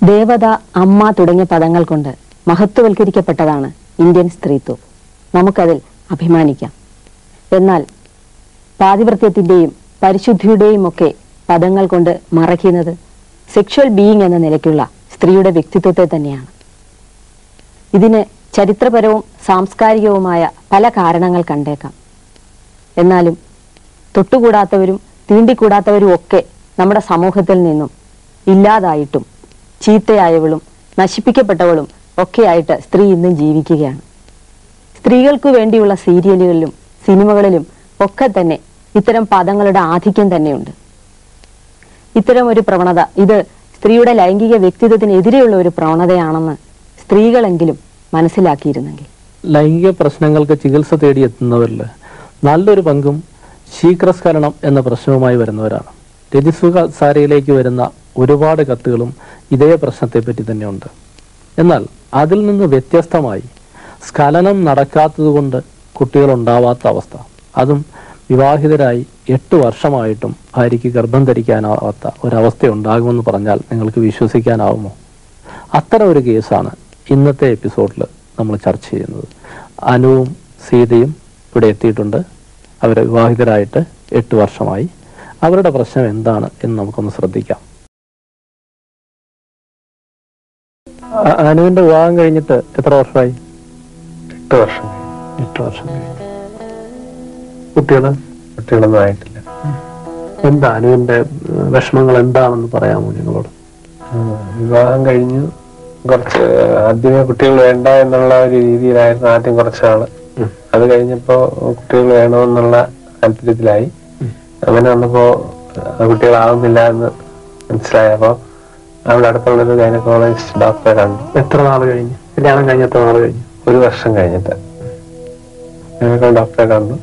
ദേവത, അമ്മ തുടങ്ങിയ പദങ്ങൾ കൊണ്ട് മഹത്വവൽക്കരിക്കപ്പെട്ടതാണ് ഇന്ത്യൻ സ്ത്രീത്വം. നമുക്കതിൽ അഭിമാനിക്കാം. എന്നാൽ പാതിവൃത്യത്തിന്റെയും പരിശുദ്ധിയുടെയും ഒക്കെ പദങ്ങൾ കൊണ്ട് മറയ്ക്കുന്നത് സെക്ഷൽ ബീയിങ് എന്ന നിലയ്ക്കുള്ള സ്ത്രീയുടെ വ്യക്തിത്വത്തെ തന്നെയാണ്. ഇതിന് ചരിത്രപരവും സാംസ്കാരികവുമായ പല കാരണങ്ങൾ കണ്ടേക്കാം. എന്നാലും തൊട്ടുകൂടാത്തവരും തീണ്ടിക്കൂടാത്തവരും ഒക്കെ നമ്മുടെ സമൂഹത്തിൽ നിന്നും ഇല്ലാതായിട്ടും ചീത്തയായവളും നശിപ്പിക്കപ്പെട്ടവളും ഒക്കെയായിട്ട് സ്ത്രീ ഇന്നും ജീവിക്കുകയാണ്. സ്ത്രീകൾക്ക് വേണ്ടിയുള്ള സീരിയലുകളിലും സിനിമകളിലും ഒക്കെ തന്നെ ഇത്തരം പദങ്ങളുടെ ആധിക്യം തന്നെയുണ്ട്. ഇത്തരം ഒരു പ്രവണത ഇത് സ്ത്രീയുടെ ലൈംഗിക വ്യക്തിത്വത്തിനെതിരെയുള്ള ഒരു പ്രവണതയാണെന്ന് സ്ത്രീകളെങ്കിലും മനസ്സിലാക്കിയിരുന്നെങ്കിൽ. ലൈംഗിക പ്രശ്നങ്ങൾക്ക് ചികിത്സ തേടിയെത്തുന്നവരിൽ നല്ലൊരു പങ്കും ശീഘ്രസ്ഖലനം എന്ന പ്രശ്നവുമായി വരുന്നവരാണ്. രതിസുഖസാരയിലേക്ക് വരുന്ന ഒരുപാട് കത്തുകളും ഇതേ പ്രശ്നത്തെപ്പറ്റി തന്നെയുണ്ട്. എന്നാൽ അതിൽ നിന്ന് വ്യത്യസ്തമായി സ്ഖലനം നടക്കാത്തതുകൊണ്ട് കുട്ടികളുണ്ടാവാത്ത അവസ്ഥ, അതും വിവാഹിതരായി 8 വർഷമായിട്ടും ഭാര്യയ്ക്ക് ഗർഭം ധരിക്കാനാവാത്ത ഒരവസ്ഥ ഉണ്ടാകുമെന്ന് പറഞ്ഞാൽ നിങ്ങൾക്ക് വിശ്വസിക്കാനാവുമോ? അത്തരം ഒരു കേസാണ് ഇന്നത്തെ എപ്പിസോഡിൽ നമ്മൾ ചർച്ച ചെയ്യുന്നത്. അനുവും സീതയും ഇവിടെ എത്തിയിട്ടുണ്ട്. അവർ വിവാഹിതരായിട്ട് 8 വർഷമായി. അവരുടെ പ്രശ്നം എന്താണ് എന്ന് നമുക്കൊന്ന് ശ്രദ്ധിക്കാം. അനുവിന്റെ വിവാഹം കഴിഞ്ഞിട്ട് എത്ര വർഷമായി? 8 വർഷം. 8 വർഷം കഴിഞ്ഞു. കുട്ടികളൊന്നും ആയിട്ടില്ല. എന്താ അനുവിന്റെ വിഷമങ്ങൾ എന്താണെന്ന് പറയാമോ ഞങ്ങളോട്? വിവാഹം കഴിഞ്ഞു കുറച്ച് ആദ്യമേ കുട്ടികൾ വേണ്ട എന്നുള്ള ഒരു രീതിയിലായിരുന്നു ആദ്യം കുറച്ചാള്. അത് കഴിഞ്ഞപ്പോ കുട്ടികൾ വേണമെന്നുള്ള താല്പര്യത്തിലായി. അങ്ങനെ വന്നപ്പോ കുട്ടികളാവുന്നില്ല എന്ന് മനസ്സിലായപ്പോ അവിടെ അടുത്തുള്ളൊരു ഗൈനക്കോളജിസ്റ്റ് ഡോക്ടറെ കണ്ടു. എത്ര നാൾ കഴിഞ്ഞു? കല്യാണം കഴിഞ്ഞ എത്ര നാൾ കഴിഞ്ഞു? 1 വർഷം കഴിഞ്ഞിട്ട് ഡോക്ടറെ കണ്ടു.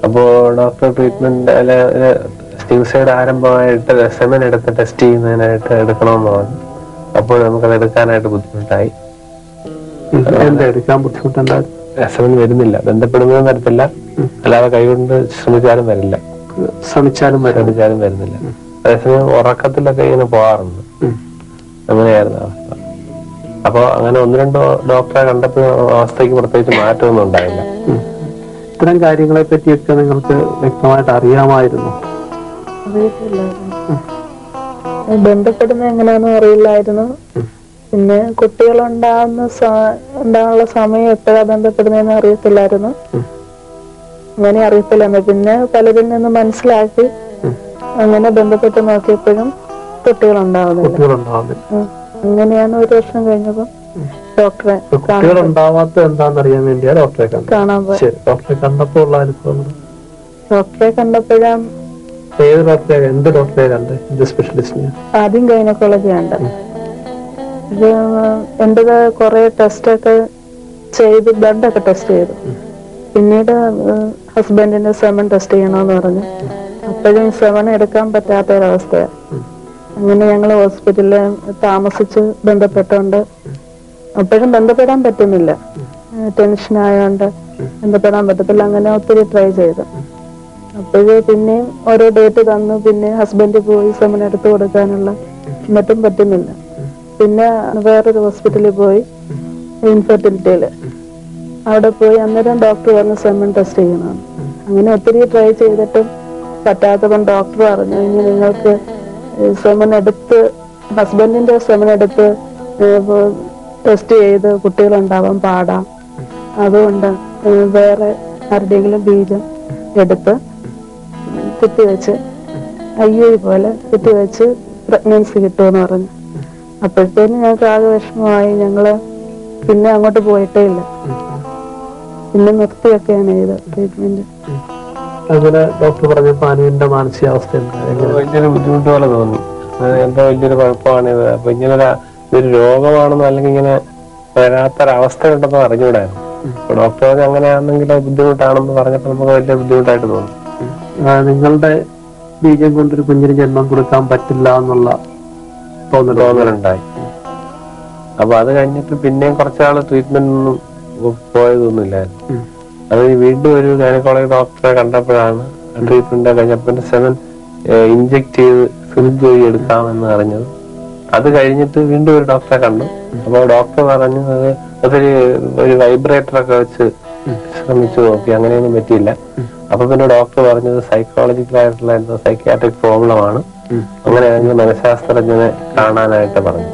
അപ്പോ ഡോക്ടർ ട്രീറ്റ്മെന്റ് ചികിത്സയുടെ ആരംഭമായിട്ട് സെമൻ എടുത്ത് ടെസ്റ്റ് ചെയ്യുന്നതിനായിട്ട് എടുക്കണമെന്ന് പറഞ്ഞു. അപ്പോൾ നമുക്കത് എടുക്കാനായിട്ട് ബുദ്ധിമുട്ടായി. എന്താ എടുക്കാൻ ബുദ്ധിമുട്ടുണ്ടായിരുന്നു? സെമൻ വരുന്നില്ല, ബന്ധപ്പെടുന്നതും വരത്തില്ല, അല്ലാതെ കൈകൊണ്ട് ശ്രമിച്ചാലും വരില്ല, ശ്രമിച്ചാലും വരുന്നില്ല. അതേസമയം ഉറക്കത്തിലൊക്കെ ഇങ്ങനെ പോകാറുണ്ട്. അങ്ങനെയായിരുന്നു അവസ്ഥ. അപ്പൊ അങ്ങനെ 1-2 ഡോക്ടറെ കണ്ടപ്പോൾ അവസ്ഥയ്ക്ക് പ്രത്യേകിച്ച് മാറ്റമൊന്നും ഉണ്ടായില്ല. ഇത്തരം കാര്യങ്ങളെ പറ്റിയൊക്കെ നിങ്ങൾക്ക് വ്യക്തമായിട്ട് അറിയാമായിരുന്നു? ബന്ധപ്പെടുന്ന എങ്ങനെയാണെന്ന് അറിയില്ലായിരുന്നു. പിന്നെ കുട്ടികളുണ്ടാകാനുള്ള സമയം എപ്പോഴാ ബന്ധപ്പെടുന്നതെന്ന് അറിയത്തില്ലായിരുന്നു. അങ്ങനെ അറിയത്തില്ലായിരുന്നു. പിന്നെ പലരിൽ നിന്ന് മനസ്സിലാക്കി അങ്ങനെ ബന്ധപ്പെട്ട് നോക്കിയപ്പോഴും കുട്ടികളുണ്ടാവുന്നില്ല. അങ്ങനെയാണ് 1 വർഷം കഴിഞ്ഞപ്പോ ഡോക്ടറെ കുട്ടികളുണ്ടാവാത്ത എന്താണെന്നറിയാൻ വേണ്ടിയാ ഡോക്ടറെ കാണാൻ പോയി. ഡോക്ടറെ കണ്ടപ്പോ ഉള്ള അനുഭവം? ഡോക്ടറെ കണ്ടപ്പോഴാ ഏത് ഡോക്ടറെ? എന്ത് ഡോക്ടറെ കണ്ട്? എന്ത് സ്പെഷ്യലിസ്റ്റിന്? ആദ്യം ഗൈനക്കോളജി ഉണ്ട്. ഇത് എന്റേത് കുറെ ടെസ്റ്റ് ഒക്കെ ചെയ്ത് ബ്ലഡൊക്കെ ടെസ്റ്റ് ചെയ്തു. പിന്നീട് ഹസ്ബൻഡിന്റെ സെമൻ ടെസ്റ്റ് ചെയ്യണമെന്ന് പറഞ്ഞു. അപ്പോഴും സെമൻ എടുക്കാൻ പറ്റാത്ത ഒരവസ്ഥയാണ്. അങ്ങനെ ഞങ്ങൾ ഹോസ്പിറ്റലിൽ താമസിച്ച് ബന്ധപ്പെട്ടുകൊണ്ട് അപ്പോഴും ബന്ധപ്പെടാൻ പറ്റുന്നില്ല. ടെൻഷനായോണ്ട് ബന്ധപ്പെടാൻ പറ്റത്തില്ല. അങ്ങനെ ഒത്തിരി ട്രൈ ചെയ്തു. അപ്പോഴ് പിന്നെയും ഓരോ ഡേറ്റ് തന്നു. പിന്നെ ഹസ്ബൻഡ് പോയി സെമൻ എടുത്തു കൊടുക്കാനുള്ള, എന്നിട്ടും പറ്റുന്നില്ല. പിന്നെ വേറൊരു ഹോസ്പിറ്റലിൽ പോയി, ഇൻഫെർട്ടിലിറ്റിയില് അവിടെ പോയി. അന്നേരം ഡോക്ടർ പറഞ്ഞു സെമൻ ടെസ്റ്റ് ചെയ്യണം. അങ്ങനെ ഒത്തിരി ട്രൈ ചെയ്തിട്ടും പറ്റാത്തപ്പം ഡോക്ടർ പറഞ്ഞു ഇനി നിങ്ങൾക്ക് സെമൻ എടുത്ത് ഹസ്ബൻഡിന്റെ സെമൻ എടുത്ത് ടെസ്റ്റ് ചെയ്ത് കുട്ടികളുണ്ടാവാൻ പാടാം. അതുകൊണ്ട് വേറെ ആരുടെയെങ്കിലും ബീജം എടുത്ത് കുത്തിവെച്ച് IUI പോലെ കുത്തിവെച്ച് പ്രഗ്നൻസി കിട്ടുമെന്ന് പറഞ്ഞു. അപ്പോഴത്തേനും ഞങ്ങൾക്ക് ആകെ വിഷമമായി. ഞങ്ങള് പിന്നെ അങ്ങോട്ട് പോയിട്ടേ ഇല്ല. പിന്നെ നിർത്തിയൊക്കെയാണ് ചെയ്തത് ട്രീറ്റ്മെന്റ്. അങ്ങനെ ഡോക്ടർ പറഞ്ഞപ്പോ അനുവിന്റെ മാനസികാവസ്ഥ വലിയൊരു ബുദ്ധിമുട്ട് പോലെ തോന്നി. എന്തോ വലിയൊരു കുഴപ്പമാണിത്. അപ്പൊ ഇങ്ങനെ ഒരു രോഗമാണെന്നോ അല്ലെങ്കിൽ ഇങ്ങനെ വരാത്തൊരവസ്ഥ ഉണ്ടെന്നോ അറിഞ്ഞുകൂടായിരുന്നു. ഡോക്ടർ പറഞ്ഞ് അങ്ങനെയാണെങ്കിൽ ബുദ്ധിമുട്ടാണെന്ന് പറഞ്ഞപ്പോൾ നമുക്ക് വലിയ ബുദ്ധിമുട്ടായിട്ട് തോന്നി. നിങ്ങളുടെ ബീജം കൊണ്ടൊരു കുഞ്ഞിന് ജന്മം കൊടുക്കാൻ പറ്റില്ല എന്നുള്ള തോന്നലുണ്ടായി. അപ്പൊ അത് കഴിഞ്ഞിട്ട് പിന്നെയും കുറച്ചാള് ട്രീറ്റ്മെന്റ് ഒന്നും പോയതൊന്നുമില്ലായിരുന്നു. അത് വീണ്ടും ഒരു ഗൈനക്കോളജി ഡോക്ടറെ കണ്ടപ്പോഴാണ് ട്രീറ്റ്മെന്റ് കഴിഞ്ഞപ്പോൾ സെമൻ ഇഞ്ചെക്ട് ചെയ്ത് സിറിഞ്ച് വഴി എടുക്കാമെന്ന് അറിഞ്ഞത്. അത് കഴിഞ്ഞിട്ട് വീണ്ടും ഒരു ഡോക്ടറെ കണ്ടു. അപ്പൊ ഡോക്ടർ പറഞ്ഞു ഒരു വൈബ്രേറ്ററൊക്കെ വെച്ച് ശ്രമിച്ചു നോക്കി, അങ്ങനെയൊന്നും പറ്റിയില്ല. അപ്പൊ പിന്നെ ഡോക്ടർ പറഞ്ഞത് സൈക്കോളജിക്കലായിട്ടുള്ള എന്തോ സൈക്യാട്രിക് പ്രോബ്ലം ആണ്, അങ്ങനെയാണെങ്കിൽ മനഃശാസ്ത്രജ്ഞനെ കാണാനായിട്ട് പറഞ്ഞു.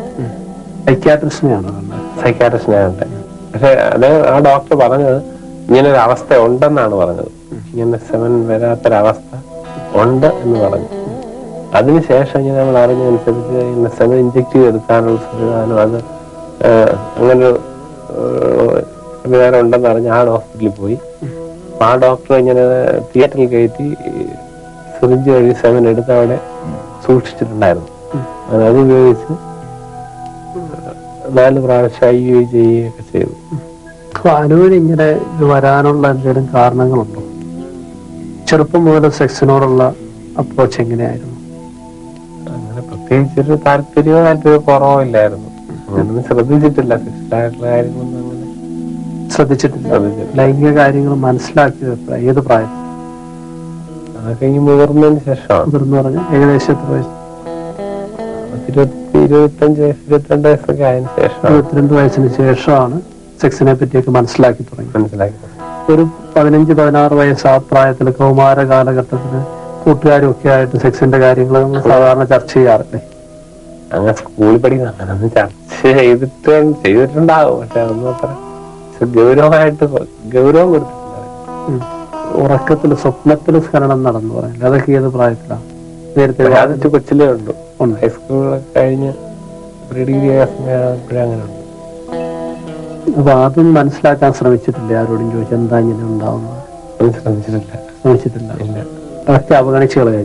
സൈക്യാട്രിസ്റ്റിനെയാണ് കണ്ടത്. പക്ഷെ അത് ആ ഡോക്ടർ പറഞ്ഞത് ഇങ്ങനൊരു അവസ്ഥ ഉണ്ടെന്നാണ് പറഞ്ഞത്. ഇങ്ങനെ സെവൻ വരാത്തൊരവസ്ഥ ഉണ്ട് എന്ന് പറഞ്ഞു. അതിനുശേഷം ഇങ്ങനെ നമ്മൾ അറിഞ്ഞതനുസരിച്ച് ഇങ്ങനെ സെവൻ ഇഞ്ചക്ട് ചെയ്തെടുക്കാനുള്ള സംവിധാനം, അത് അങ്ങനൊരു സംവിധാനം ഉണ്ടെന്ന് അറിഞ്ഞ് ആ ഹോസ്പിറ്റലിൽ പോയി. ആ ഡോക്ടർ ഇങ്ങനെ തിയേറ്ററിൽ കയറ്റി സിറിഞ്ച് വഴി സെവൻ എടുത്ത് അവിടെ സൂക്ഷിച്ചിട്ടുണ്ടായിരുന്നു. അങ്ങനെ അത് ഉപയോഗിച്ച് 4 പ്രാവശ്യം IUI ചെയ്യുകയൊക്കെ ചെയ്തു. അനുവിന് ഇങ്ങനെ ഇത് വരാനുള്ള എന്തെങ്കിലും കാരണങ്ങളുണ്ടോ? ചെറുപ്പം മുതൽ സെക്സിനോടുള്ള അപ്രോച്ച് എങ്ങനെയായിരുന്നു? അങ്ങനെ പ്രത്യേകിച്ചൊരു താല്പര്യ കുറവില്ലായിരുന്നു. അങ്ങനൊന്നും ശ്രദ്ധിച്ചിട്ടില്ല. സെക്സിലായിട്ടുള്ള കാര്യങ്ങളൊന്നും അങ്ങനെ ശ്രദ്ധിച്ചിട്ടില്ല. ലൈംഗിക കാര്യങ്ങൾ മനസ്സിലാക്കിയത് ഏത് പ്രായം? അതൊക്കെ ഈ മുതിർന്നതിന് ശേഷമാണ്. മുതിർന്ന് പറഞ്ഞാൽ ഏകദേശം എത്ര വയസ്സ്? 25 വയസ്സ് 22 വയസ്സൊക്കെ ആയതിനു ശേഷം. 22 വയസ്സിന് ശേഷമാണ് സെക്സിനെ പറ്റിയൊക്കെ മനസ്സിലാക്കി തുടങ്ങി. ഒരു 15-16 വയസ്സ് ആ പ്രായത്തിൽ കൗമാര കാലഘട്ടത്തില് കൂട്ടുകാരും ഒക്കെ ആയിട്ട് സെക്സിന്റെ കാര്യങ്ങൾ നമ്മൾ സാധാരണ ചർച്ച ചെയ്യാറില്ലേ? അങ്ങനെ സ്കൂളിൽ പഠിക്കുന്ന അങ്ങനൊന്നും ചർച്ച ചെയ്തിട്ടുണ്ടാവും. പക്ഷെ അതൊന്നും അത്ര ഗൗരവം കൊടുത്തിട്ടില്ല. ഉറക്കത്തിൽ സ്വപ്നത്തിൽ സ്ഖലനം നടന്നു പറയില്ല, അതൊക്കെ ഏത് പ്രായത്തിലാണ്? നേരത്തെ അത് കൊച്ചിലേ ഉണ്ട്. ഹൈസ്കൂളൊക്കെ കഴിഞ്ഞ് പ്രീ ഡിഗ്രി സമയപ്പോഴേ അങ്ങനെ ഉണ്ട്. അപ്പൊ അതും മനസ്സിലാക്കാൻ ശ്രമിച്ചിട്ടില്ല? ആരോടും ചോദിച്ചാൽ എന്താ ഇങ്ങനെ ഉണ്ടാവുന്നത്? ശ്രമിച്ചിട്ടില്ല. അതൊക്കെ അവഗണിച്ച് കളയാ.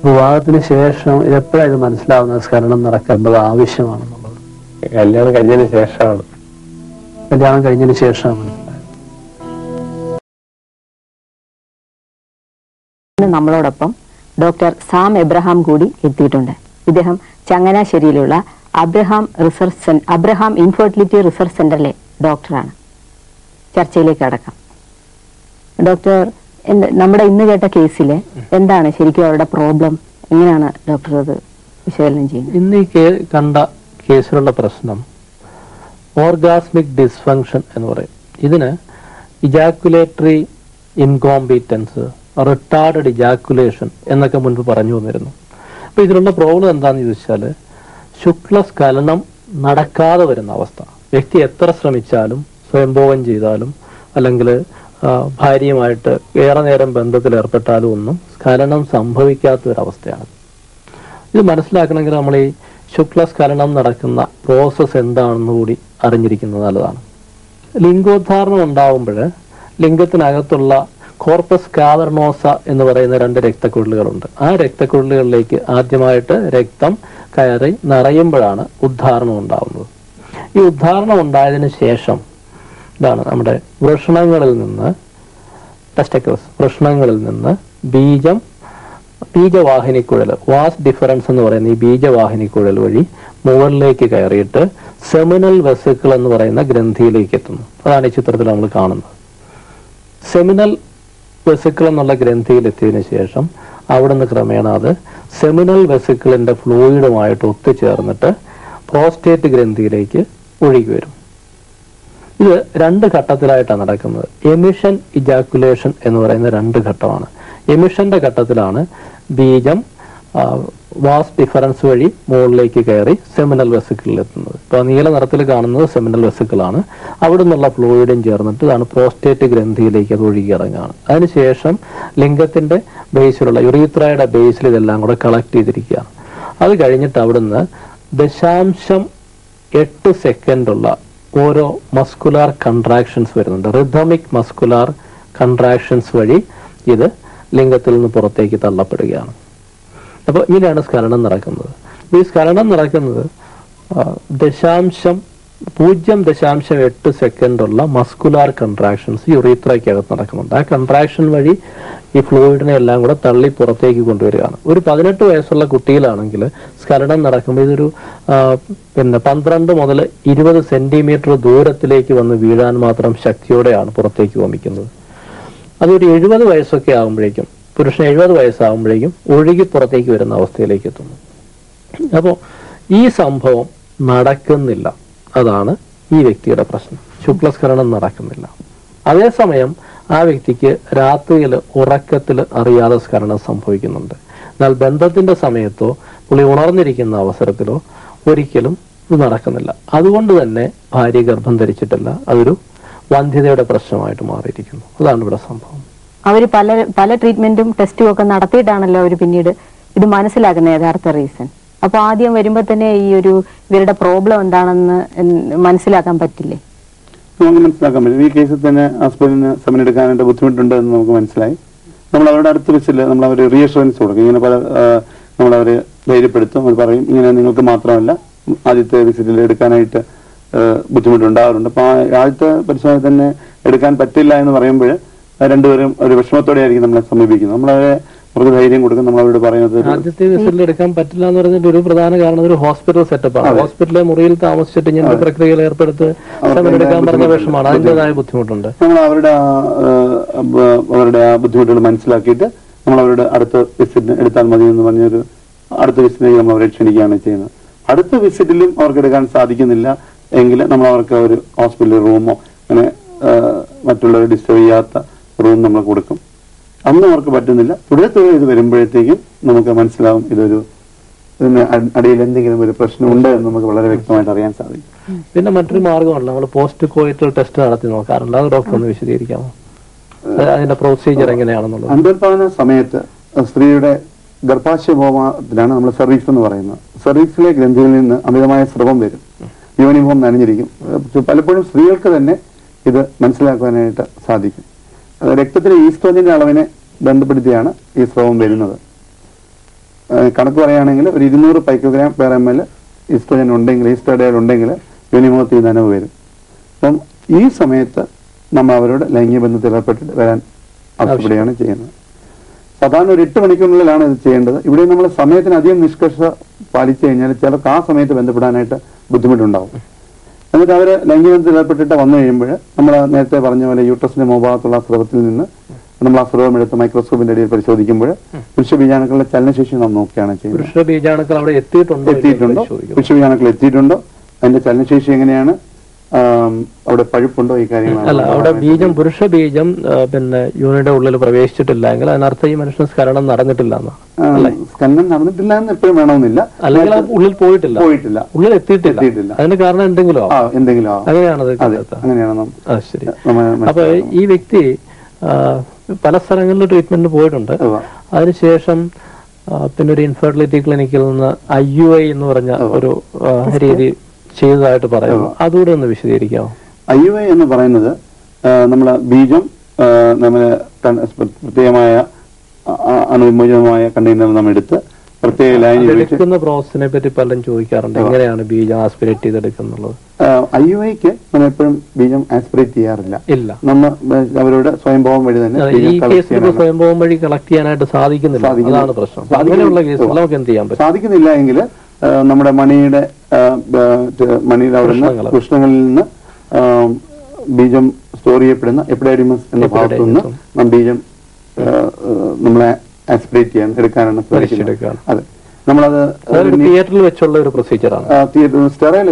വിവാഹത്തിന് ശേഷം എപ്പോഴാണ് ഇത് മനസ്സിലാവുന്നത് സ്ഖലനം നടക്കേണ്ടത് ആവശ്യമാണെന്നുള്ളത്? കല്യാണം കഴിഞ്ഞതിന് ശേഷമാണ്. കല്യാണം കഴിഞ്ഞതിന് ശേഷമാണ് മനസ്സിലായത്. നമ്മളോടൊപ്പം ഡോക്ടർ സാം എബ്രഹാം കൂടി എത്തിയിട്ടുണ്ട്. ഇദ്ദേഹം ചങ്ങനാശ്ശേരിയിലുള്ള അബ്രഹാം ഇൻഫെർട്ടിലിറ്റി റിസർച്ച് സെന്ററിലെ ഡോക്ടറാണ്. ചർച്ചയിലേക്ക് കടക്കാം. ഡോക്ടർ, നമ്മുടെ ഇന്ന് കേട്ട കേസില് എന്താണ് ശരിക്കും അവരുടെ പ്രോബ്ലം? എങ്ങനെയാണ് ഡോക്ടർ അത് വിശകലനം ചെയ്യുന്നത്? ഇന്ന് ഈ കണ്ട കേസിലുള്ള പ്രശ്നം ഓർഗാസ്മിക് ഡിസ്ഫങ്ഷൻ എന്ന് പറയും. ഇതിന് ഇജാക്കുലേറ്ററി ഇൻകോമ്പീറ്റൻസ്, റിട്ടാർഡഡ് ഇജാക്കുലേഷൻ എന്നൊക്കെ മുൻപ് പറഞ്ഞു വന്നിരുന്നു. അപ്പൊ ഇതിലുള്ള പ്രോബ്ലം എന്താണെന്ന് ചോദിച്ചാൽ ശുക്ലസ്ഖലനം നടക്കാതെ വരുന്ന അവസ്ഥ. വ്യക്തി എത്ര ശ്രമിച്ചാലും, സ്വയംഭോഗം ചെയ്താലും, അല്ലെങ്കിൽ ഭാര്യയുമായിട്ട് ഏറെ നേരം ബന്ധത്തിൽ ഏർപ്പെട്ടാലും ഒന്നും സ്ഖലനം സംഭവിക്കാത്ത ഒരവസ്ഥയാണ്. ഇത് മനസ്സിലാക്കണമെങ്കിൽ നമ്മൾ ഈ ശുക്ലസ്ഖലനം നടക്കുന്ന പ്രോസസ്സ് എന്താണെന്ന് കൂടി അറിഞ്ഞിരിക്കുന്നത് നല്ലതാണ്. ലിംഗോദ്ധാരണം ഉണ്ടാവുമ്പോൾ ലിംഗത്തിനകത്തുള്ള കോർപ്പസ് കാവർണോസ എന്ന് പറയുന്ന 2 രക്തക്കുഴലുകളുണ്ട്. ആ രക്തക്കുഴലുകളിലേക്ക് ആദ്യമായിട്ട് രക്തം കയറി നിറയുമ്പോഴാണ് ഉദ്ധാരണം ഉണ്ടാവുന്നത്. ഈ ഉദ്ധാരണം ഉണ്ടായതിനു ശേഷം ഇതാണ് നമ്മുടെ വൃഷണങ്ങളിൽ നിന്ന്, ടെസ്റ്റിക്കിൾസ് വൃഷണങ്ങളിൽ നിന്ന് ബീജവാഹിനിക്കുഴൽ, വാസ് ഡിഫറൻസ് എന്ന് പറയുന്ന ഈ ബീജവാഹിനിക്കുഴൽ വഴി മുകളിലേക്ക് കയറിയിട്ട് സെമിനൽ വെസിക്കിൾ എന്ന് പറയുന്ന ഗ്രന്ഥിയിലേക്ക് എത്തുന്നു. അതാണ് ഈ ചിത്രത്തിൽ നമ്മൾ കാണുന്നത്. സെമിനൽ വെസിക്കിൾ എന്നുള്ള ഗ്രന്ഥിയിൽ എത്തിയതിനു ശേഷം അവിടുന്ന് ക്രമേണ അത് സെമിനൽ വെസിക്കിളിന്റെ ഫ്ലൂയിഡുമായിട്ട് ഒത്തുചേർന്നിട്ട് പ്രോസ്റ്റേറ്റ് ഗ്രന്ഥിയിലേക്ക് ഒഴുകി വരും. ഇത് 2 ഘട്ടത്തിലായിട്ടാണ് നടക്കുന്നത്. എമിഷൻ, ഇജാക്കുലേഷൻ എന്ന് പറയുന്ന 2 ഘട്ടമാണ്. എമിഷന്റെ ഘട്ടത്തിലാണ് ബീജം വാസ് ഡിഫറൻസ് വഴി മുകളിലേക്ക് കയറി സെമിനൽ വെസിക്കിളിൽ എത്തുന്നത്. ഇപ്പോൾ നീല നിറത്തിൽ കാണുന്നത് സെമിനൽ വെസിക്കിളാണ്. അവിടെ നിന്നുള്ള ഫ്ലൂയിഡും ചേർന്നിട്ട് ഇതാണ് പ്രോസ്റ്റേറ്റ് ഗ്രന്ഥിയിലേക്ക് അത് ഒഴുകി ഇറങ്ങുകയാണ്. അതിനുശേഷം ലിംഗത്തിന്റെ ബേസിലുള്ള യുറീത്രയുടെ ബേസിൽ ഇതെല്ലാം കൂടെ കളക്ട് ചെയ്തിരിക്കുകയാണ്. അത് കഴിഞ്ഞിട്ട് അവിടുന്ന് 0.8 സെക്കൻഡുള്ള ഓരോ മസ്കുലാർ കൺട്രാക്ഷൻസ് വരുന്നുണ്ട്. റിഥമിക് മസ്കുലാർ കൺട്രാക്ഷൻസ് വഴി ഇത് ലിംഗത്തിൽ നിന്ന് പുറത്തേക്ക് തള്ളപ്പെടുകയാണ്. അപ്പോൾ ഇങ്ങനെയാണ് സ്ഖലനം നടക്കുന്നത്. ഈ സ്ഖലനം നടക്കുന്നത് 0.8 സെക്കൻഡുള്ള മസ്കുലാർ കൺട്രാക്ഷൻസ് യുറീത്രയ്ക്കകത്ത് നടക്കുന്നുണ്ട്. ആ കൺട്രാക്ഷൻ വഴി ഈ ഫ്ലൂയിഡിനെ എല്ലാം കൂടെ തള്ളി പുറത്തേക്ക് കൊണ്ടുവരികയാണ്. ഒരു 18 വയസ്സുള്ള കുട്ടിയിലാണെങ്കിൽ സ്ഖലനം നടക്കുമ്പോൾ ഇതൊരു 12 മുതൽ 20 സെന്റിമീറ്റർ ദൂരത്തിലേക്ക് വന്ന് വീഴാൻ മാത്രം ശക്തിയോടെയാണ് പുറത്തേക്ക് വമിക്കുന്നത്. അതൊരു 70 വയസ്സൊക്കെ ആകുമ്പോഴേക്കും പുരുഷൻ 70 വയസ്സാകുമ്പോഴേക്കും ഒഴുകി പുറത്തേക്ക് വരുന്ന അവസ്ഥയിലേക്ക് എത്തുന്നു. അപ്പോൾ ഈ സംഭവം നടക്കുന്നില്ല, അതാണ് ഈ വ്യക്തിയുടെ പ്രശ്നം. ശുക്ലസ്ഖലനം നടക്കുന്നില്ല. അതേസമയം ആ വ്യക്തിക്ക് രാത്രിയിൽ ഉറക്കത്തിൽ അറിയാതെ സ്ഖലനം സംഭവിക്കുന്നുണ്ട്. എന്നാൽ ബന്ധത്തിന്റെ സമയത്തോ പുള്ളി ഉണർന്നിരിക്കുന്ന അവസരത്തിലോ ഒരിക്കലും ഇത് നടക്കുന്നില്ല. അതുകൊണ്ട് തന്നെ ഭാര്യ ഗർഭം ധരിച്ചിട്ടില്ല. അതൊരു വന്ധ്യതയുടെ പ്രശ്നമായിട്ട് മാറിയിരിക്കുന്നു. അതാണ് ഇവിടെ സംഭവം. അവർ പല ട്രീറ്റ്മെന്റും ടെസ്റ്റും ഒക്കെ നടത്തിയിട്ടാണല്ലോ അവർ പിന്നീട് ഇത് മനസ്സിലാക്കുന്ന യഥാർത്ഥ റീസൺ. അപ്പൊ ആദ്യം വരുമ്പോ തന്നെ ഇവരുടെ പ്രോബ്ലം എന്താണെന്ന് മനസ്സിലാക്കാൻ പറ്റില്ലേ? നമുക്ക് മനസ്സിലാക്കാൻ പറ്റും. ഈ കേസിൽ തന്നെ ഹസ്ബൻഡിന് സമയം എടുക്കാനായിട്ട് ബുദ്ധിമുട്ടുണ്ട് എന്ന് നമുക്ക് മനസ്സിലായി. നമ്മൾ അവരുടെ അടുത്ത് വെച്ചില്ല, നമ്മൾ അവർ റീഅഷുറൻസ് കൊടുക്കും. ഇങ്ങനെ നമ്മളവരെ ധൈര്യപ്പെടുത്തും. അവർ പറയും ഇങ്ങനെ നിങ്ങൾക്ക് മാത്രമല്ല ആദ്യത്തെ വിസിറ്റിൽ എടുക്കാനായിട്ട് ബുദ്ധിമുട്ടുണ്ടാകാറുണ്ട്. അപ്പൊ ആദ്യത്തെ പരിശോധന തന്നെ എടുക്കാൻ പറ്റില്ല എന്ന് പറയുമ്പോൾ രണ്ടുപേരും ഒരു വിഷമത്തോടെ ആയിരിക്കും നമ്മളെ സമീപിക്കുന്നത്. നമ്മളവരെ അവർക്ക് ധൈര്യം കൊടുക്കും. നമ്മൾ അവരോട് പറയുന്നത് ആദ്യത്തെ വിസിറ്റിൽ എടുക്കാൻ പറ്റില്ല എന്ന് പറഞ്ഞിട്ട് ഒരു പ്രധാന കാരണം ഒരു ഹോസ്പിറ്റൽ സെറ്റപ്പാണ്. ഹോസ്പിറ്റലിലെ മുറിയിൽ താമസിച്ചിട്ട് ഇങ്ങനെ പ്രക്രിയകൾ ഏർപ്പെടുത്ത് എടുക്കാൻ പറഞ്ഞ വിഷമാണ്. അതിൻ്റെതായ ബുദ്ധിമുട്ടുണ്ട്. നമ്മൾ അവരുടെ ആ ബുദ്ധിമുട്ടുകൾ മനസ്സിലാക്കിയിട്ട് നമ്മൾ അവരുടെ അടുത്ത വിസിറ്റിന് എടുത്താൽ മതി എന്ന് പറഞ്ഞൊരു അടുത്ത വിസിറ്റിലേക്ക് നമ്മൾ അവരെ ക്ഷണിക്കുകയാണ് ചെയ്യുന്നത്. അടുത്ത വിസിറ്റിലും അവർക്ക് എടുക്കാൻ സാധിക്കുന്നില്ല എങ്കിൽ നമ്മൾ അവർക്ക് ഒരു ഹോസ്പിറ്റൽ റൂമോ അങ്ങനെ മറ്റുള്ളവർ ഡിസ്റ്റർബ് ചെയ്യാത്ത റൂം നമ്മൾ കൊടുക്കും. അന്ന് അവർക്ക് പറ്റുന്നില്ല. തുടരെ ഇത് വരുമ്പോഴത്തേക്കും നമുക്ക് മനസ്സിലാവും ഇതിന് അടിയിൽ എന്തെങ്കിലും ഒരു പ്രശ്നം ഉണ്ട് എന്ന് നമുക്ക് വളരെ വ്യക്തമായിട്ട് അറിയാൻ സാധിക്കും. പിന്നെ മറ്റൊരു മാർഗമല്ല, നമ്മൾ പോസ്റ്റ് കോയിറ്റൽ ടെസ്റ്റ് നടത്തി നോക്കാറുണ്ട്. അത് ഡോക്ടർ ഒന്ന് വിശദീകരിക്കാമോ? അതിന്റെ പ്രൊസീജിയർ എങ്ങനെയാണെന്നുള്ളത്. അന്തർപാന സമയത്ത് സ്ത്രീയുടെ ഗർഭാശയഭോമത്തിലാണ് നമ്മൾ സെർവിക്സ് എന്ന് പറയുന്നത്. സെർവിക്സിലെ ഗ്രന്ഥിയിൽ നിന്ന് അമിതമായ സ്രവം വരും. യോനിഭവം നനഞ്ഞിരിക്കും. പലപ്പോഴും സ്ത്രീകൾക്ക് തന്നെ ഇത് മനസ്സിലാക്കാനായിട്ട് സാധിക്കും. രക്തത്തിലെ ഈസ്ട്രോജന്റെ അളവിനെ ബന്ധപ്പെടുത്തിയാണ് ഈ സ്രവം വരുന്നത്. കണക്ക് പറയുകയാണെങ്കിൽ ഒരു 200 പൈക്കോഗ്രാം പെർ ml ഈസ്ട്രോജൻ ഉണ്ടെങ്കിൽ, ഈസ്ട്രോഡയൽ ഉണ്ടെങ്കിൽ യോനിഭവത്തിൽ നനവ് വരും. അപ്പം ഈ സമയത്ത് നമ്മൾ അവരോട് ലൈംഗിക ബന്ധത്തിൽ ഏർപ്പെട്ടിട്ട് വരാൻ ആവശ്യപ്പെടുകയാണ് ചെയ്യുന്നത്. സാധാരണ ഒരു 8 മണിക്കൂറിനുള്ളിലാണ് ഇത് ചെയ്യേണ്ടത്. ഇവിടെ നമ്മൾ സമയത്തിന് അധികം നിഷ്കർഷ പാലിച്ചു കഴിഞ്ഞാൽ ചിലർക്ക് ആ സമയത്ത് ബന്ധപ്പെടാനായിട്ട് ബുദ്ധിമുട്ടുണ്ടാവും. എന്നിട്ട് അവർ ലൈംഗിക ബന്ധത്തിൽ ഏർപ്പെട്ടിട്ട് വന്നു കഴിയുമ്പോൾ നമ്മൾ നേരത്തെ പറഞ്ഞ പോലെ യൂട്രസിന്റെ മുഖഭാഗത്തുള്ള സ്രവത്തിൽ നിന്ന് നമ്മൾ ആ സ്രവം എടുത്ത് മൈക്രോസ്കോപ്പിന്റെ അടിയിൽ പരിശോധിക്കുമ്പോൾ പുരുഷ ബീജാണുക്കളുടെ ചലനശേഷി നാം നോക്കുകയാണ് ചെയ്യുന്നത്. പുരുഷ ബീജാണുക്കൾ അവിടെ എത്തിയിട്ടുണ്ടോ? പുരുഷ ബീജാണുക്കൾ എത്തിയിട്ടുണ്ടോ, അതിന്റെ ചലനശേഷി എങ്ങനെയാണ്, അവിടെ പഴുപ്പുണ്ടോ, ഈ കാര്യങ്ങൾ. അല്ല, അവിടെ പുരുഷ ബീജം പിന്നെ യൂണിയുടെ ഉള്ളിൽ പ്രവേശിച്ചിട്ടില്ല എങ്കിൽ അതിനർത്ഥം ഈ മനുഷ്യന് സ്ഖലനം നടന്നിട്ടില്ല എന്നാണ്. സ്ഖലനം നടന്നിട്ടില്ല എന്ന് എപ്പോഴും വേണമെന്നില്ല. അല്ലെങ്കിൽ ഉള്ളിൽ പോയിട്ടില്ല, ഉള്ളിൽ എത്തിയിട്ടില്ല. അതിന് കാരണം എന്തെങ്കിലും അങ്ങനെയാണത്. ശരി. അപ്പൊ ഈ വ്യക്തി പല സ്ഥലങ്ങളിലും ട്രീറ്റ്മെന്റിന് പോയിട്ടുണ്ട്. അതിനുശേഷം പിന്നെ ഒരു ഇൻഫെർട്ടിലിറ്റി ക്ലിനിക്കിൽ നിന്ന് IUI എന്ന് പറഞ്ഞ ഒരു രീതി ചെയ്തതായിട്ട് പറയുന്നു. അതുകൂടെ ഒന്ന് വിശദീകരിക്കാമോ? IUI എന്ന് പറയുന്നത് നമ്മളെ ബീജം നമ്മളെ പ്രത്യേകമായ അണുവിമോചനമായ കണ്ടെയ്നർ നമ്മൾ എടുത്ത് പ്രത്യേക ലൈനിൽ എടുക്കുന്ന പ്രോസസിനെ പറ്റി പലരും ചോദിക്കാറുണ്ട്. എങ്ങനെയാണ് ബീജം ആസ്പിറേറ്റ് ചെയ്തെടുക്കുന്നുള്ളത്? IUIക്ക് നമ്മൾ എപ്പോഴും ബീജം ആസ്പിറേറ്റ് ചെയ്യാറില്ല. നമ്മൾ അവരുടെ സ്വയംഭവം വഴി തന്നെ ഈ കേസിൽ സ്വയംഭവം വഴി കളക്ട് ചെയ്യാനായിട്ട് സാധിക്കുന്നില്ല. അതാണ് പ്രശ്നം. അങ്ങനെയുള്ള കേസിൽ നമുക്ക് എന്ത് ചെയ്യാൻ പറ്റും? സാധിക്കുന്നില്ല എങ്കിൽ നമ്മുടെ മണിയുടെ അവിടുന്ന് കൃഷ്ണങ്ങളിൽ നിന്ന് ബീജം സ്റ്റോർ ചെയ്യപ്പെടുന്ന എപ്പിഡൈഡിമസ് എന്ന ഭാഗത്തു നിന്ന് നാം ബീജം നമ്മളെ ആസ്പിറേറ്റ് ചെയ്യാൻ എടുക്കാനാണ് ശ്രമിക്കുന്നത്. അതെ, നമ്മളത് തിയേറ്ററിൽ വെച്ചുള്ള ഒരു പ്രൊസീജിയറാണ്. സ്റ്റെറൈൽ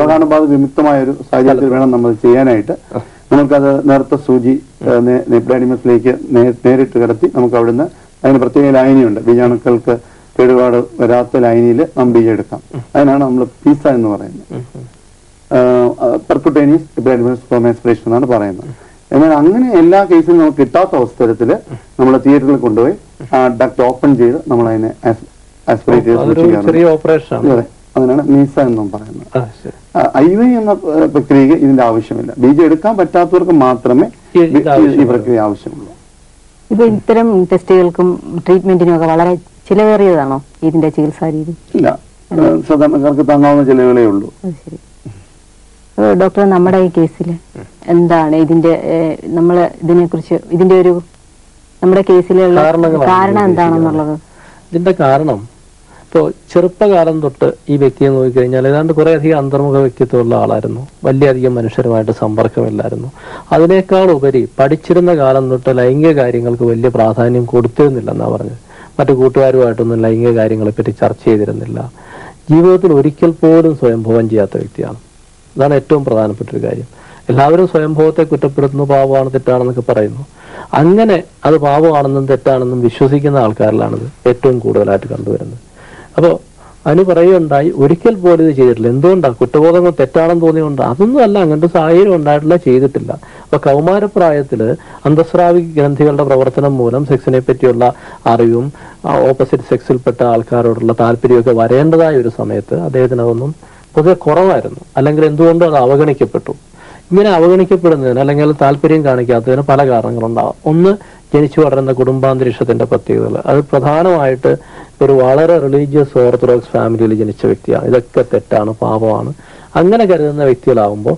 രോഗാണുബാധ വിമുക്തമായ ഒരു സാഹചര്യത്തിൽ വേണം നമ്മൾ ചെയ്യാനായിട്ട്. നമുക്കത് നേരത്തെ സൂചി എപ്പിഡൈഡിമസിലേക്ക് നേരിട്ട് കടത്തി നമുക്ക് അവിടുന്ന് അതിന് പ്രത്യേക ലൈനിയുണ്ട്. ബീജാണുക്കൾക്ക് കേടുപാട് വരാത്ത ലൈനിൽ നാം ബീജം എടുക്കാം. അതിനാണ് നമ്മൾ പീസ എന്ന് പറയുന്നത്. പെർക്യൂട്ടേനിയസ് എപ്പിഡൈഡിമസ് സ്പെർം ആസ്പിറേഷൻ എന്നാണ് പറയുന്നത്. എന്നാൽ അങ്ങനെ എല്ലാ കേസിലും നമുക്ക് കിട്ടാത്ത അവസരത്തിൽ നമ്മൾ തിയേറ്ററിൽ കൊണ്ടുപോയി ഡക്ട് ഓപ്പൺ ചെയ്ത് നമ്മൾ അതിനെ ആസ്പിറേറ്റ് ചെയ്ത് അതിനാണ് മീസ എന്നും പറയുന്നത്. IUI എന്ന പ്രക്രിയക്ക് ഇതിന്റെ ആവശ്യമില്ല. ബീജം എടുക്കാൻ പറ്റാത്തവർക്ക് മാത്രമേ ഈ പ്രക്രിയ ആവശ്യമുള്ളൂ. ഇപ്പൊ ഇത്തരം ടെസ്റ്റുകൾക്കും ട്രീറ്റ്മെന്റിനും ഒക്കെ വളരെ ചിലവേറിയതാണോ ഇതിന്റെ ചികിത്സാ രീതി? ഇല്ല, സാധാരണക്കാർക്ക് താങ്ങാവുന്ന ചിലവുകളേ ഉള്ളൂ. ശരി ഡോക്ടർ, നമ്മുടെ ഈ കേസിൽ എന്താണ് ഇതിന്റെ നമ്മള് ഇതിനെക്കുറിച്ച് ഇതിന്റെ ഒരു നമ്മുടെ കേസിലുള്ള കാരണം എന്താണെന്നുള്ളത്? ഇതിന്റെ കാരണം ഇപ്പോൾ ചെറുപ്പകാലം തൊട്ട് ഈ വ്യക്തിയെ നോക്കിക്കഴിഞ്ഞാൽ ഏതാണ്ട് കുറേയധികം അന്തർമുഖ വ്യക്തിത്വമുള്ള ആളായിരുന്നു. വലിയധികം മനുഷ്യരുമായിട്ട് സമ്പർക്കമില്ലായിരുന്നു. അതിനേക്കാൾ ഉപരി പഠിച്ചിരുന്ന കാലം തൊട്ട് ലൈംഗിക കാര്യങ്ങൾക്ക് വലിയ പ്രാധാന്യം കൊടുത്തിരുന്നില്ലെന്നാണ് പറഞ്ഞത്. മറ്റു കൂട്ടുകാരുമായിട്ടൊന്നും ലൈംഗിക കാര്യങ്ങളെപ്പറ്റി ചർച്ച ചെയ്തിരുന്നില്ല. ജീവിതത്തിൽ ഒരിക്കൽ പോലും സ്വയംഭോഗം ചെയ്യാത്ത വ്യക്തിയാണ്. അതാണ് ഏറ്റവും പ്രധാനപ്പെട്ട ഒരു കാര്യം. എല്ലാവരും സ്വയംഭോഗത്തെ കുറ്റപ്പെടുത്തുന്നു, പാപമാണ്, തെറ്റാണെന്നൊക്കെ പറയുന്നു. അങ്ങനെ അത് പാപമാണെന്നും തെറ്റാണെന്നും വിശ്വസിക്കുന്ന ആൾക്കാരിലാണിത് ഏറ്റവും കൂടുതലായിട്ട് കണ്ടുവരുന്നത്. അപ്പോൾ അതിന് പറയുകയുണ്ടായി, ഒരിക്കൽ പോലും ഇത് ചെയ്തിട്ടില്ല. എന്തുകൊണ്ടാണ്? കുറ്റബോധങ്ങൾ തെറ്റാണെന്ന് തോന്നിയുകൊണ്ട്? അതൊന്നും അല്ല, അങ്ങനത്തെ സാഹചര്യം ഉണ്ടായിട്ടില്ല, ചെയ്തിട്ടില്ല. അപ്പൊ കൗമാരപ്രായത്തില് അന്തസ്രാവി ഗ്രന്ഥികളുടെ പ്രവർത്തനം മൂലം സെക്സിനെ പറ്റിയുള്ള അറിവും ഓപ്പോസിറ്റ് സെക്സിൽപ്പെട്ട ആൾക്കാരോടുള്ള താല്പര്യമൊക്കെ വരേണ്ടതായ ഒരു സമയത്ത് അദ്ദേഹത്തിന് അതൊന്നും പൊതുവെ കുറവായിരുന്നു. അല്ലെങ്കിൽ എന്തുകൊണ്ടും അത് അവഗണിക്കപ്പെട്ടു. ഇങ്ങനെ അവഗണിക്കപ്പെടുന്നതിന് അല്ലെങ്കിൽ താല്പര്യം കാണിക്കാത്തതിന് പല കാരണങ്ങളുണ്ടാവാം. ഒന്ന്, ജനിച്ചു വളരുന്ന കുടുംബാന്തരീക്ഷത്തിന്റെ പ്രത്യേകതകൾ. അത് പ്രധാനമായിട്ട് ഒരു വളരെ റിലീജിയസ് ഓർത്തഡോക്സ് ഫാമിലിയിൽ ജനിച്ച വ്യക്തിയാണ്. ഇതൊക്കെ തെറ്റാണ്, പാപമാണ്, അങ്ങനെ കരുതുന്ന വ്യക്തികളാവുമ്പോൾ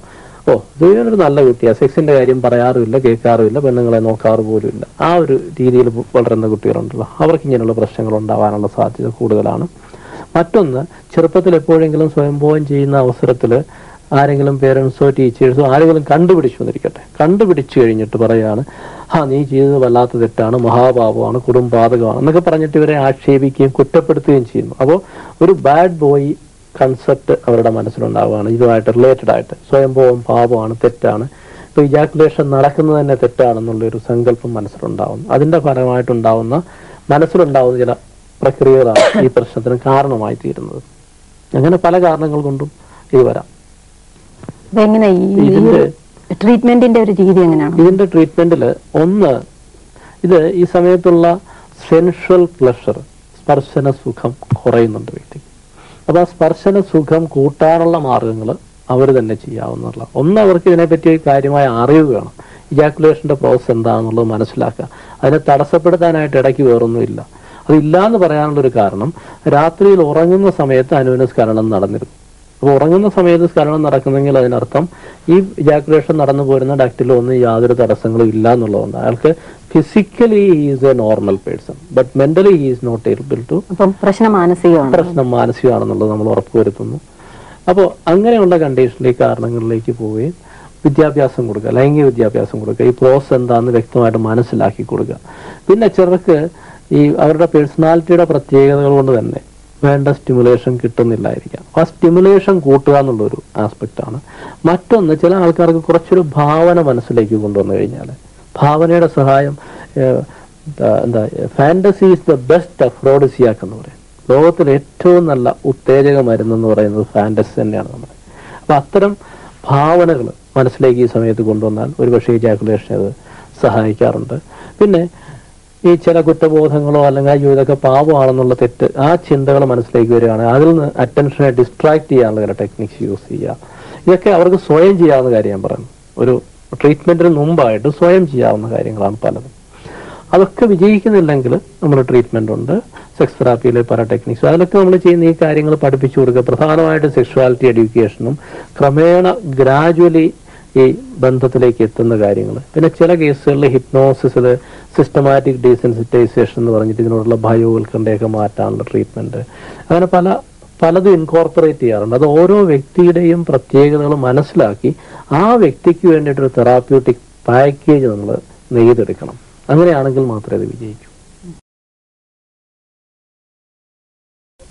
ഇതൊരു നല്ല കുട്ടിയാണ്, സെക്സിന്റെ കാര്യം പറയാറുമില്ല, കേൾക്കാറുമില്ല, പെണ്ണുങ്ങളെ നോക്കാറ് പോലും ഇല്ല, ആ ഒരു രീതിയിൽ വളരുന്ന കുട്ടികളുണ്ടല്ലോ, അവർക്ക് ഇങ്ങനെയുള്ള പ്രശ്നങ്ങൾ ഉണ്ടാവാനുള്ള സാധ്യത കൂടുതലാണ്. മറ്റൊന്ന്, ചെറുപ്പത്തിൽ എപ്പോഴെങ്കിലും സ്വയംഭോഗം ചെയ്യുന്ന അവസരത്തിൽ ആരെങ്കിലും പേരൻസോ ടീച്ചേഴ്സോ ആരെങ്കിലും കണ്ടുപിടിച്ചു എന്നിരിക്കട്ടെ, കണ്ടുപിടിച്ചു കഴിഞ്ഞിട്ട് പറയാണ്, നീ ചെയ്തത് വല്ലാത്ത തെറ്റാണ്, മഹാപാപമാണ്, കുടുംബാതകമാണ് എന്നൊക്കെ പറഞ്ഞിട്ട് ഇവരെ ആക്ഷേപിക്കുകയും കുറ്റപ്പെടുത്തുകയും ചെയ്യുന്നു. അപ്പോൾ ഒരു ബാഡ് ബോയ് കൺസെപ്റ്റ് അവരുടെ മനസ്സിലുണ്ടാവുകയാണ്. ഇതുമായിട്ട് റിലേറ്റഡ് ആയിട്ട് സ്വയംഭോഗം പാപമാണ്, തെറ്റാണ്, ഇപ്പൊ ഇജാക്കുലേഷൻ നടക്കുന്നത് തന്നെ തെറ്റാണെന്നുള്ളൊരു സങ്കല്പം മനസ്സിലുണ്ടാവുന്നു. അതിന്റെ ഫലമായിട്ടുണ്ടാവുന്ന മനസ്സിലുണ്ടാവുന്ന ചില പ്രക്രിയകളാണ് ഈ പ്രശ്നത്തിന് കാരണമായി തീരുന്നത്. അങ്ങനെ പല കാരണങ്ങൾ കൊണ്ടും ഇത് വരാം. ട്രീറ്റ്മെന്റിന്റെ ഒരു രീതി എങ്ങനെയാണ്? ഇതിന്റെ ട്രീറ്റ്മെന്റില് ഒന്ന്, ഇത് ഈ സമയത്തുള്ള സെൻഷ്വൽ പ്ലഷർ, സ്പർശന സുഖം കുറയുന്നുണ്ട് വ്യക്തിക്ക്. അപ്പൊ ആ സ്പർശന സുഖം കൂട്ടാനുള്ള മാർഗങ്ങൾ അവർ തന്നെ ചെയ്യാവുന്നതല്ല. ഒന്ന്, അവർക്ക് ഇതിനെപ്പറ്റി കാര്യമായ അറിവ് വേണം. ഇജാക്കുലേഷന്റെ പ്രോസസ് എന്താണെന്നുള്ളത് മനസ്സിലാക്കുക. അതിനെ തടസ്സപ്പെടുത്താനായിട്ട് ഇടയ്ക്ക് വേറൊന്നുമില്ല. അതില്ലാന്ന് പറയാനുള്ളൊരു കാരണം, രാത്രിയിൽ ഉറങ്ങുന്ന സമയത്ത് അനുവനസ്കരണം നടന്നിരുന്നു. അപ്പോൾ ഉറങ്ങുന്ന സമയത്ത് സ്ഖലനം നടക്കുന്നെങ്കിൽ അതിനർത്ഥം ഈ ഇജാക്കുലേഷൻ നടന്നു പോരുന്ന ഡക്റ്റിലൊന്നും യാതൊരു തടസ്സങ്ങളും ഇല്ല എന്നുള്ളതുകൊണ്ട് അയാൾക്ക് physically is a normal person, but mentally is not able to. പ്രശ്നം മാനസികമാണെന്നുള്ളത് നമ്മൾ ഉറപ്പുവരുത്തുന്നു. അപ്പോൾ അങ്ങനെയുള്ള കണ്ടീഷനിൽ കാരണങ്ങളിലേക്ക് പോവുകയും വിദ്യാഭ്യാസം കൊടുക്കുക, ലൈംഗിക വിദ്യാഭ്യാസം കൊടുക്കുക, ഈ പ്രോസസ് എന്താണെന്ന് വ്യക്തമായിട്ട് മനസ്സിലാക്കി കൊടുക്കുക. പിന്നെ ചിലർക്ക് ഈ അവരുടെ പേഴ്സണാലിറ്റിയുടെ പ്രത്യേകതകൾ കൊണ്ട് തന്നെ വേണ്ട സ്റ്റിമുലേഷൻ കിട്ടുന്നില്ലായിരിക്കാം. ആ സ്റ്റിമുലേഷൻ കൂട്ടുക എന്നുള്ളൊരു ആസ്പെക്റ്റാണ്. മറ്റൊന്ന്, ചില ആൾക്കാർക്ക് കുറച്ചൊരു ഭാവന മനസ്സിലേക്ക് കൊണ്ടുവന്നു കഴിഞ്ഞാൽ, ഭാവനയുടെ സഹായം, ഫാന്റസി ഈസ് ദ ബെസ്റ്റ് അഫ്രോഡിസിയാക്ക് എന്ന് പറയും. ലോകത്തിൽ ഏറ്റവും നല്ല ഉത്തേജക മരുന്നെന്ന് പറയുന്നത് ഫാന്റസി തന്നെയാണ് നമ്മുടെ. അപ്പൊ അത്തരം ഭാവനകൾ മനസ്സിലേക്ക് ഈ സമയത്ത് കൊണ്ടുവന്നാൽ ഒരുപക്ഷെ ഇജാക്കുലേഷൻ അത് സഹായിക്കാറുണ്ട്. പിന്നെ ഈ ചില കുറ്റബോധങ്ങളോ അല്ലെങ്കിൽ ഇതൊക്കെ പാപമാണെന്നുള്ള തെറ്റ്, ആ ചിന്തകൾ മനസ്സിലേക്ക് വരികയാണെങ്കിൽ അതിൽ നിന്ന് അറ്റൻഷനെ ഡിസ്ട്രാക്ട് ചെയ്യാനുള്ള ചില ടെക്നിക്സ് യൂസ് ചെയ്യുക. ഇതൊക്കെ അവർക്ക് സ്വയം ചെയ്യാവുന്ന കാര്യം ഞാൻ പറയുന്നു. ഒരു ട്രീറ്റ്മെന്റിന് മുമ്പായിട്ട് സ്വയം ചെയ്യാവുന്ന കാര്യങ്ങളാണ് പലതും. അതൊക്കെ വിജയിക്കുന്നില്ലെങ്കിൽ നമ്മൾ ട്രീറ്റ്മെന്റ് ഉണ്ട്, സെക്സ് തെറാപ്പിയിലെ പല ടെക്നിക്സ്, അതിലൊക്കെ നമ്മൾ ചെയ്യുന്ന ഈ കാര്യങ്ങൾ പഠിപ്പിച്ചു കൊടുക്കുക. പ്രധാനമായിട്ട് സെക്ഷുവാലിറ്റി എഡ്യൂക്കേഷനും ക്രമേണ ഗ്രാജുവലി ഈ ബന്ധത്തിലേക്ക് എത്തുന്ന കാര്യങ്ങൾ. പിന്നെ ചില കേസുകളിൽ ഹിപ്നോസിസിൽ സിസ്റ്റമാറ്റിക് ഡീസെൻസിറ്റൈസേഷൻ എന്ന് പറഞ്ഞിട്ട് ഇതിനോടുള്ള ഭയോൽക്കണ്ടയൊക്കെ മാറ്റാനുള്ള ട്രീറ്റ്മെന്റ്, അങ്ങനെ പലതും ഇൻകോർപ്പറേറ്റ് ചെയ്യാറുണ്ട്. അത് ഓരോ വ്യക്തിയുടെയും പ്രത്യേകതകൾ മനസ്സിലാക്കി ആ വ്യക്തിക്ക് വേണ്ടിയിട്ടൊരു തെറാപ്യൂട്ടിക് പാക്കേജ് നമ്മൾ നെയ്തെടുക്കണം. അങ്ങനെയാണെങ്കിൽ മാത്രമേ അത് വിജയിക്കൂ.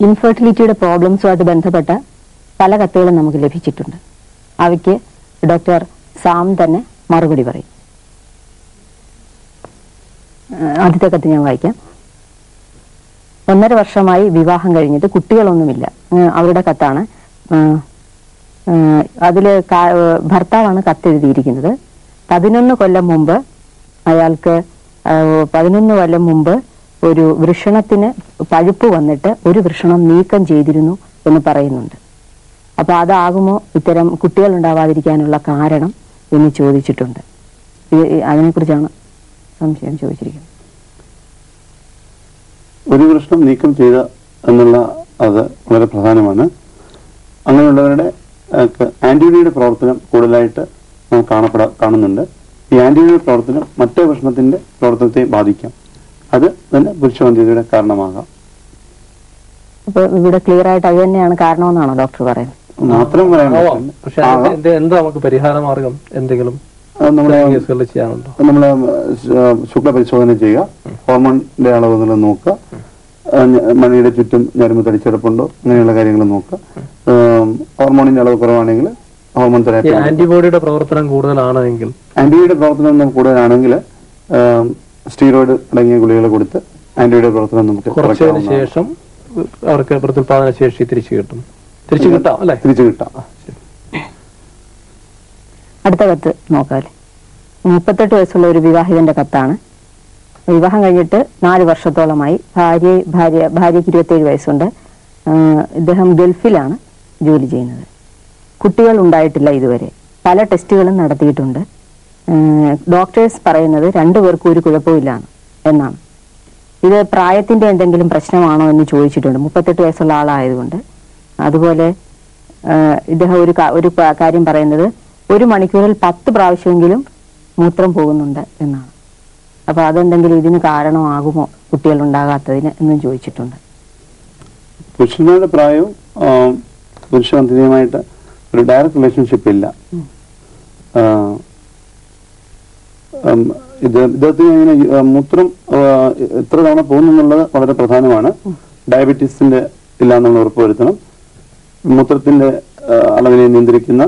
ഇൻഫെർട്ടിലിറ്റിയുടെ പ്രോബ്ലംസുമായിട്ട് ബന്ധപ്പെട്ട പല കത്തുകളും നമുക്ക് ലഭിച്ചിട്ടുണ്ട്. അവയ്ക്ക് ഡോക്ടർ സാം തന്നെ മറുപടി പറയും. ആദ്യത്തെ കത്ത് ഞാൻ വായിക്കാം. 1.5 വർഷമായി വിവാഹം കഴിഞ്ഞിട്ട് കുട്ടികളൊന്നുമില്ല. അവരുടെ കത്താണ്. അതില് ഭർത്താവാണ് കത്തെഴുതിയിരിക്കുന്നത്. 11 കൊല്ലം മുമ്പ് അയാൾക്ക് 11 കൊല്ലം മുമ്പ് ഒരു വൃഷണത്തിന് പഴുപ്പ് വന്നിട്ട് ഒരു വൃഷണം നീക്കം ചെയ്തിരുന്നു എന്ന് പറയുന്നുണ്ട്. അപ്പൊ അതാകുമോ ഇത്തരം കുട്ടികൾ ഉണ്ടാവാതിരിക്കാനുള്ള കാരണം എന്ന് ചോദിച്ചിട്ടുണ്ട്. അതിനെക്കുറിച്ചാണ് സംശയം ചോദിച്ചിരിക്കുന്നത്. ഒരു പ്രശ്നം നീക്കം ചെയ്ത എന്നുള്ള അത് വളരെ പ്രധാനമാണ്. അങ്ങനെയുള്ളവരുടെ ആന്റിബോഡിയുടെ പ്രവർത്തനം കൂടുതലായിട്ട് കാണുന്നുണ്ട്. ഈ ആന്റിബോഡിയുടെ പ്രവർത്തനം മറ്റേ പ്രശ്നത്തിന്റെ പ്രവർത്തനത്തെ ബാധിക്കാം. അത് തന്നെ പുരുഷവന്ധ്യതയുടെ കാരണമാകാം. അപ്പൊ ഇവിടെ ക്ലിയർ ആയിട്ട് അത് തന്നെയാണ് കാരണമെന്നാണോ ഡോക്ടർ പറയുന്നത്? മാത്രം പറയാൻ ആവാം. പക്ഷെ എന്താ നമുക്ക് പരിഹാര മാർഗം എന്തെങ്കിലും നമ്മളെ കേസുകളിൽ ചെയ്യാനുണ്ടോ? നമ്മള് ശുക്ല പരിശോധന ചെയ്യുക, ഹോർമോണിന്റെ അളവ് എന്നുള്ളത് നോക്കുക, മണിയുടെ ചുറ്റും ഞരമ്പ് തടിച്ചെടുപ്പുണ്ടോ അങ്ങനെയുള്ള കാര്യങ്ങൾ നോക്കുക. ഹോർമോണിന്റെ അളവ് കുറവാണെങ്കിൽ ഹോർമോൺ തെറാപ്പി. ആന്റിബോഡിയുടെ പ്രവർത്തനം കൂടുതലാണെങ്കിൽ കൂടുതലാണെങ്കിൽ സ്റ്റീറോയിഡ് അടങ്ങിയ ഗുളികൾ കൊടുത്ത് ആന്റിബോഡിയുടെ പ്രവർത്തനം നമുക്ക് കുറച്ചതിന് ശേഷം അവർക്ക് പ്രത്യുൽപാദന ശേഷി തിരിച്ചു കിട്ടാം അല്ലെ? തിരിച്ചു കിട്ടാം. അടുത്ത കത്ത് നോക്കാല്ലേ. 38 വയസ്സുള്ള ഒരു വിവാഹിതന്റെ കത്താണ്. വിവാഹം കഴിഞ്ഞിട്ട് 4 വർഷത്തോളമായി. ഭാര്യയ്ക്ക് 27 വയസ്സുണ്ട്. ഇദ്ദേഹം ഗൾഫിലാണ് ജോലി ചെയ്യുന്നത്. കുട്ടികൾ ഉണ്ടായിട്ടില്ല ഇതുവരെ. പല ടെസ്റ്റുകളും നടത്തിയിട്ടുണ്ട്. ഡോക്ടേഴ്സ് പറയുന്നത് 2 പേർക്കും ഒരു കുഴപ്പമില്ലാണ് എന്നാണ്. ഇത് പ്രായത്തിന്റെ എന്തെങ്കിലും പ്രശ്നമാണോ എന്ന് ചോദിച്ചിട്ടുണ്ട്. 38 വയസ്സുള്ള ആളായതുകൊണ്ട്. അതുപോലെ ഇദ്ദേഹം ഒരു കാര്യം പറയുന്നത് 1 മണിക്കൂറിൽ 10 പ്രാവശ്യമെങ്കിലും മൂത്രം പോകുന്നുണ്ട് എന്നാണ്. അപ്പൊ അതെന്തെങ്കിലും ഇതിന് കാരണമാകുമോ കുട്ടികൾ ഉണ്ടാകാത്തതിന് എന്നും ചോദിച്ചിട്ടുണ്ട്. പുരുഷന്മാരുടെ പ്രായവും പുരുഷവന്ധ്യതയുമായിട്ട് ഒരു ഡയറക്റ്റ് റിലേഷൻഷിപ്പ് ഇല്ല. ഇദ്ദേഹത്തിന് ഇങ്ങനെ മൂത്രം എത്ര തവണ പോകുന്നുള്ളത് വളരെ പ്രധാനമാണ്. ഡയബറ്റീസിന്റെ ഇല്ല എന്നുള്ള ഉറപ്പുവരുത്തണം. മൂത്രത്തിന്റെ അളവിനെ നിയന്ത്രിക്കുന്ന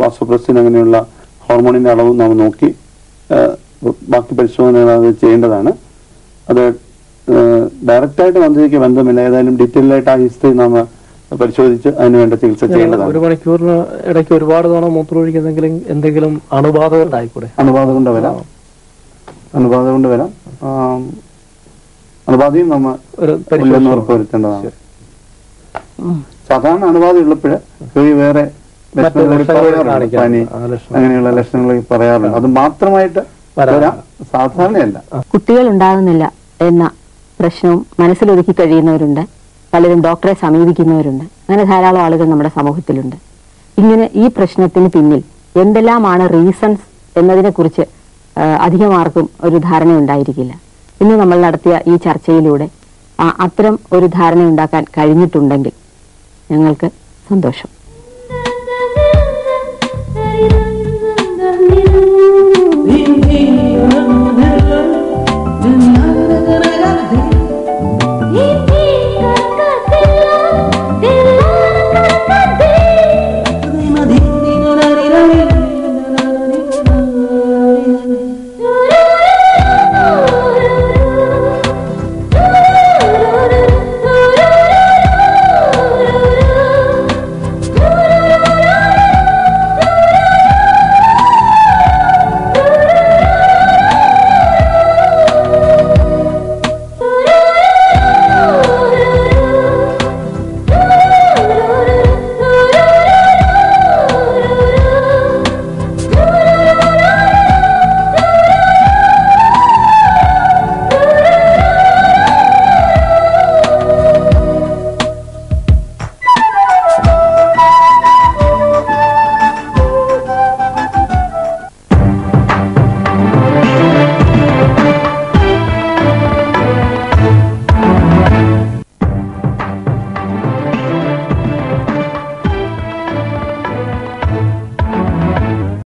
വാസോപ്രസിൻ അങ്ങനെയുള്ള ഹോർമോണിന്റെ അളവ് നാം നോക്കി ബാക്കി പരിശോധനകൾ അത് ചെയ്യേണ്ടതാണ്. അത് ഡയറക്റ്റായിട്ട് വന്ധ്യതയ്ക്ക് ബന്ധമില്ല. ഏതായാലും ഡീറ്റെയിൽ ആയിട്ട് ആ ഹിസ്റ്ററി നാം പരിശോധിച്ച് അതിന് വേണ്ട ചികിത്സ ചെയ്യേണ്ടതാണ്. 1 മണിക്കൂറിന് ഇടയ്ക്ക് ഒരുപാട് തവണ മൂത്രം ഒഴിക്കുന്നെങ്കിലും എന്തെങ്കിലും അണുബാധ കൊണ്ടായിക്കൂടെ? അണുബാധ കൊണ്ട് വരാം. അണുബാധയും നമ്മൾ ഉറപ്പുവരുത്തേണ്ടതാണ്. സാധാരണ അണുബാധ ഉള്ളപ്പോഴ് വേറെ പനി അങ്ങനെയുള്ള ലക്ഷണങ്ങൾ പറയാറുണ്ട്. അത് മാത്രമായിട്ട് വരാം, സാധാരണയല്ല. കുട്ടികൾ ഉണ്ടാകുന്നില്ല എന്ന പ്രശ്നവും മനസ്സിലൊതുക്കി കഴിയുന്നവരുണ്ട്. പലരും ഡോക്ടറെ സമീപിക്കുന്നവരുണ്ട്. അങ്ങനെ ധാരാളം ആളുകൾ നമ്മുടെ സമൂഹത്തിലുണ്ട്. ഇങ്ങനെ ഈ പ്രശ്നത്തിന് പിന്നിൽ എന്തെല്ലാമാണ് റീസൺസ് എന്നതിനെ കുറിച്ച് അധികമാർക്കും ഒരു ധാരണ ഉണ്ടായിരിക്കില്ല. ഇന്ന് നമ്മൾ നടത്തിയ ഈ ചർച്ചയിലൂടെ അത്തരം ഒരു ധാരണ ഉണ്ടാക്കാൻ കഴിഞ്ഞിട്ടുണ്ടെങ്കിൽ ഞങ്ങൾക്ക് സന്തോഷം.